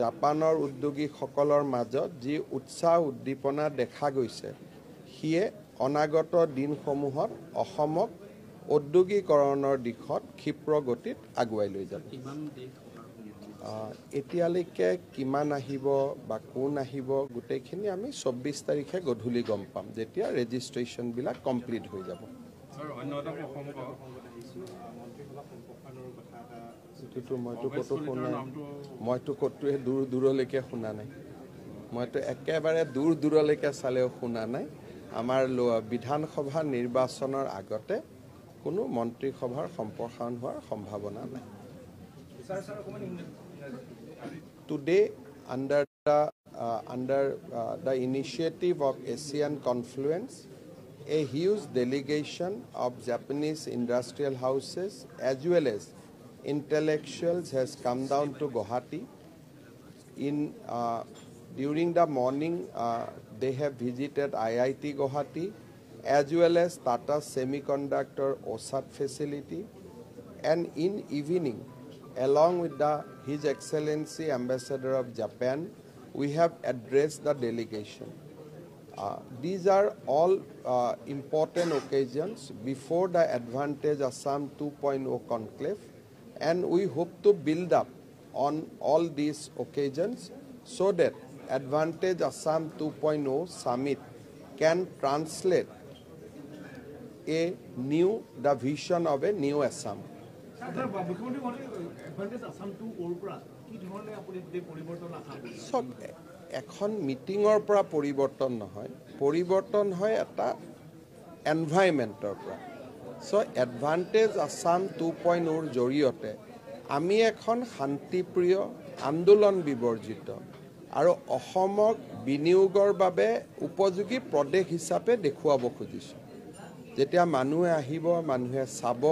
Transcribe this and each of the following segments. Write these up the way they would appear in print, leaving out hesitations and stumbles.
জাপানৰ উদ্যোগীসকলৰ মাজত যি উৎসাহ উদ্দীপনা দেখা গৈছে হিয়ে অনাগত দিনসমূহত অসমক উদ্যোগীকৰণৰ দিশত ক্ষিপ্ৰ গতিত আগুৱাই লৈ যাব। এতিয়ালৈকে কিমান আহিব বা কোন আহিব গোটেইখিনি আমি 24 তাৰিখে গধূলি গম পাম যেতিয়া ৰেজিষ্ট্ৰেশ্যনবিলাক কমপ্লিট হৈ যাব। মইতো ক'তোৱে দূৰলৈকে শুনা নাই। মইতো একেবাৰে দূৰলৈকে চালেও শুনা নাই। আমাৰ বিধানসভা নিৰ্বাচনৰ আগতে কোনো মন্ত্ৰীসভাৰ সম্প্ৰসাৰণ হোৱাৰ সম্ভাৱনা নাই। Today, under the initiative of ASEAN Confluence, a huge delegation of Japanese industrial houses as well as intellectuals has come down to Guwahati. During the morning, they have visited IIT Guwahati as well as Tata Semiconductor OSAT facility, and in evening, along with His Excellency Ambassador of Japan, we have addressed the delegation. These are all important occasions before the Advantage Assam 2.0 conclave, and we hope to build up on all these occasions so that Advantage Assam 2.0 summit can translate the vision of a new Assam. এখন মিটিঙৰ পৰা পৰিৱৰ্তন নহয়, পৰিৱৰ্তন হয় এটা এনভাইৰনমেণ্টৰ পৰা। So advantage Assam 2.0 জৰিয়তে আমি এখন শান্তিপ্ৰিয় আন্দোলন বিবৰ্জিত আৰু অসমক বিনিয়োগৰ বাবে উপযোগী প্ৰদেশ হিচাপে দেখুৱাব খুজিছোঁ। যেতিয়া মানুহে আহিব, মানুহে চাব,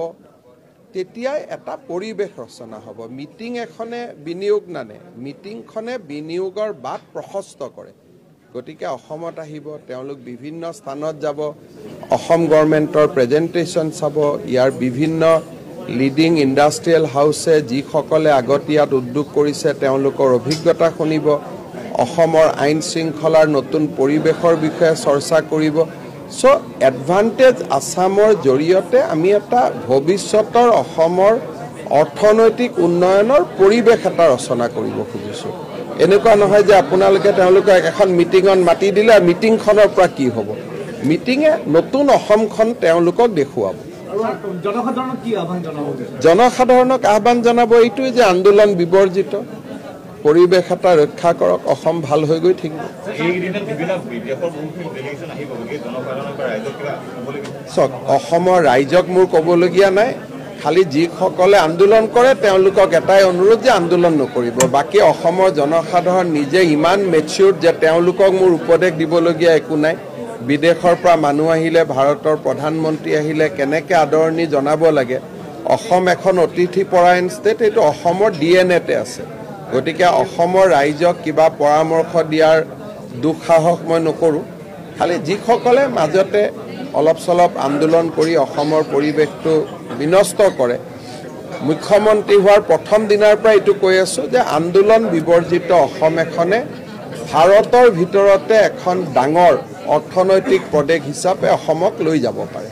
তেতিয়াই এটা পৰিৱেশ ৰচনা হ'ব। মিটিং এখনে বিনিয়োগ নানে, মিটিংখনে বিনিয়োগৰ বাট প্ৰশস্ত কৰে। গতিকে অসমত আহিব, তেওঁলোক বিভিন্ন স্থানত যাব, অসম গভৰ্ণমেণ্টৰ প্ৰেজেণ্টেশ্যন চাব, ইয়াৰ বিভিন্ন লিডিং ইণ্ডাষ্ট্ৰিয়েল হাউচে যিসকলে আগতীয়াত উদ্যোগ কৰিছে তেওঁলোকৰ অভিজ্ঞতা শুনিব, অসমৰ আইন শৃংখলাৰ নতুন পৰিৱেশৰ বিষয়ে চৰ্চা কৰিব। সো এডভান্টেজ আসামৰ জৰিয়তে আমি এটা ভৱিষ্যতৰ অসমৰ অৰ্থনৈতিক উন্নয়নৰ পৰিৱেশ এটা ৰচনা কৰিব খুজিছোঁ। এনেকুৱা নহয় যে আপোনালোকে তেওঁলোকক এখন মিটিঙত মাতি দিলে আৰু মিটিংখনৰ পৰা কি হ'ব। মিটিঙে নতুন অসমখন তেওঁলোকক দেখুৱাব। জনসাধাৰণক আহ্বান জনাব এইটোৱে যে আন্দোলন বিবৰ্জিত, পৰিৱেশ এটা ৰক্ষা কৰক, অসম ভাল হৈ গৈ থাকিব। চাওক, অসমৰ ৰাইজক মোৰ ক'বলগীয়া নাই, খালি যিসকলে আন্দোলন কৰে তেওঁলোকক এটাই অনুৰোধ যে আন্দোলন নকৰিব। বাকী অসমৰ জনসাধাৰণ নিজে ইমান মেচিউৰ্ড যে তেওঁলোকক মোৰ উপদেশ দিবলগীয়া একো নাই। বিদেশৰ পৰা মানুহ আহিলে, ভাৰতৰ প্ৰধানমন্ত্ৰী আহিলে কেনেকৈ আদৰণি জনাব লাগে। অসম এখন অতিথিপৰায়ণ ষ্টেট, এইটো অসমৰ DNA-তে আছে। গতিকে অসমৰ ৰাইজক কিবা পৰামৰ্শ দিয়াৰ দুঃসাহস মই নকৰোঁ। খালি যিসকলে মাজতে অলপ চলপ আন্দোলন কৰি অসমৰ পৰিৱেশটো বিনষ্ট কৰে, মুখ্যমন্ত্ৰী হোৱাৰ প্ৰথম দিনাৰ পৰা এইটো কৈ আছোঁ যে আন্দোলন বিবৰ্জিত অসম এখনে ভাৰতৰ ভিতৰতে এখন ডাঙৰ অৰ্থনৈতিক প্ৰদেশ হিচাপে অসমক লৈ যাব পাৰে।